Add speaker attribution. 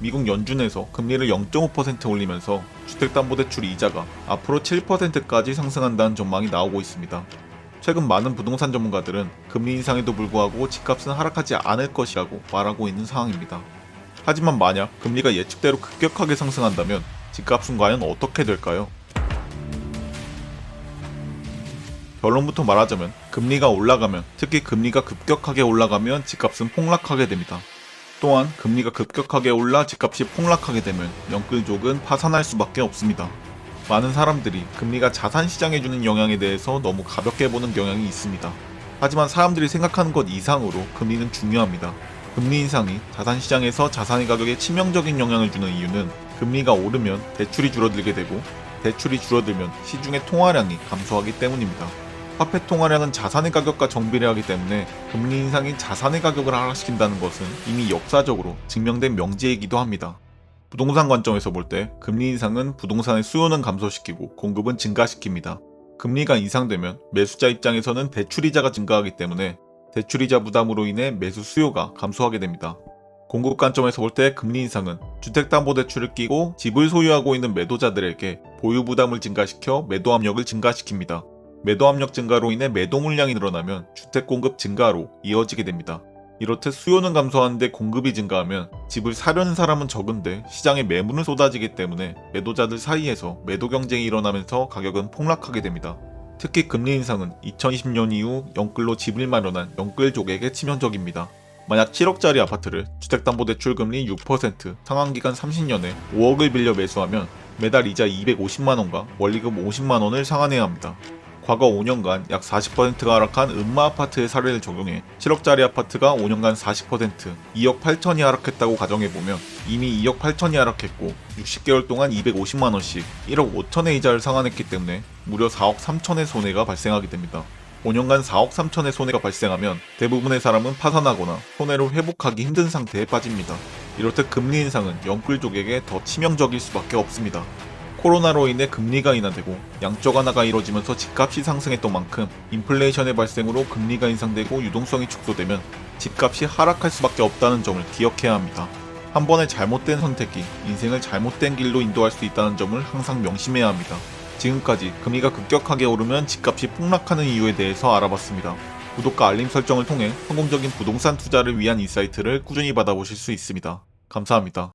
Speaker 1: 미국 연준에서 금리를 0.5% 올리면서 주택담보대출 이자가 앞으로 7%까지 상승한다는 전망이 나오고 있습니다. 최근 많은 부동산 전문가들은 금리 인상에도 불구하고 집값은 하락하지 않을 것이라고 말하고 있는 상황입니다. 하지만 만약 금리가 예측대로 급격하게 상승한다면 집값은 과연 어떻게 될까요? 결론부터 말하자면 금리가 올라가면, 특히 금리가 급격하게 올라가면 집값은 폭락하게 됩니다. 또한 금리가 급격하게 올라 집값이 폭락하게 되면 영끌족은 파산할 수밖에 없습니다. 많은 사람들이 금리가 자산시장에 주는 영향에 대해서 너무 가볍게 보는 경향이 있습니다. 하지만 사람들이 생각하는 것 이상으로 금리는 중요합니다. 금리 인상이 자산시장에서 자산의 가격에 치명적인 영향을 주는 이유는 금리가 오르면 대출이 줄어들게 되고, 대출이 줄어들면 시중의 통화량이 감소하기 때문입니다. 화폐 통화량은 자산의 가격과 정비례하기 때문에 금리 인상이 자산의 가격을 하락시킨다는 것은 이미 역사적으로 증명된 명제이기도 합니다. 부동산 관점에서 볼 때 금리 인상은 부동산의 수요는 감소시키고 공급은 증가시킵니다. 금리가 인상되면 매수자 입장에서는 대출이자가 증가하기 때문에 대출이자 부담으로 인해 매수 수요가 감소하게 됩니다. 공급 관점에서 볼 때 금리 인상은 주택담보대출을 끼고 집을 소유하고 있는 매도자들에게 보유 부담을 증가시켜 매도 압력을 증가시킵니다. 매도 압력 증가로 인해 매도 물량이 늘어나면 주택 공급 증가로 이어지게 됩니다. 이렇듯 수요는 감소하는데 공급이 증가하면 집을 사려는 사람은 적은데 시장에 매물은 쏟아지기 때문에 매도자들 사이에서 매도 경쟁이 일어나면서 가격은 폭락하게 됩니다. 특히 금리 인상은 2020년 이후 영끌로 집을 마련한 영끌족에게 치명적입니다. 만약 7억짜리 아파트를 주택담보대출 금리 6%, 상환기간 30년에 5억을 빌려 매수하면 매달 이자 250만원과 원리금 50만원을 상환해야 합니다. 과거 5년간 약 40%가 하락한 음마아파트의 사례를 적용해 7억짜리 아파트가 5년간 40%, 2억 8천이 하락했다고 가정해보면 이미 2억 8천이 하락했고 60개월 동안 250만원씩 1억 5천의 이자를 상환했기 때문에 무려 4억 3천의 손해가 발생하게 됩니다. 5년간 4억 3천의 손해가 발생하면 대부분의 사람은 파산하거나 손해를 회복하기 힘든 상태에 빠집니다. 이렇듯 금리 인상은 영끌족에게 더 치명적일 수밖에 없습니다. 코로나로 인해 금리가 인하되고 양적 완화가 이뤄지면서 집값이 상승했던 만큼 인플레이션의 발생으로 금리가 인상되고 유동성이 축소되면 집값이 하락할 수밖에 없다는 점을 기억해야 합니다. 한 번의 잘못된 선택이 인생을 잘못된 길로 인도할 수 있다는 점을 항상 명심해야 합니다. 지금까지 금리가 급격하게 오르면 집값이 폭락하는 이유에 대해서 알아봤습니다. 구독과 알림 설정을 통해 성공적인 부동산 투자를 위한 인사이트를 꾸준히 받아보실 수 있습니다. 감사합니다.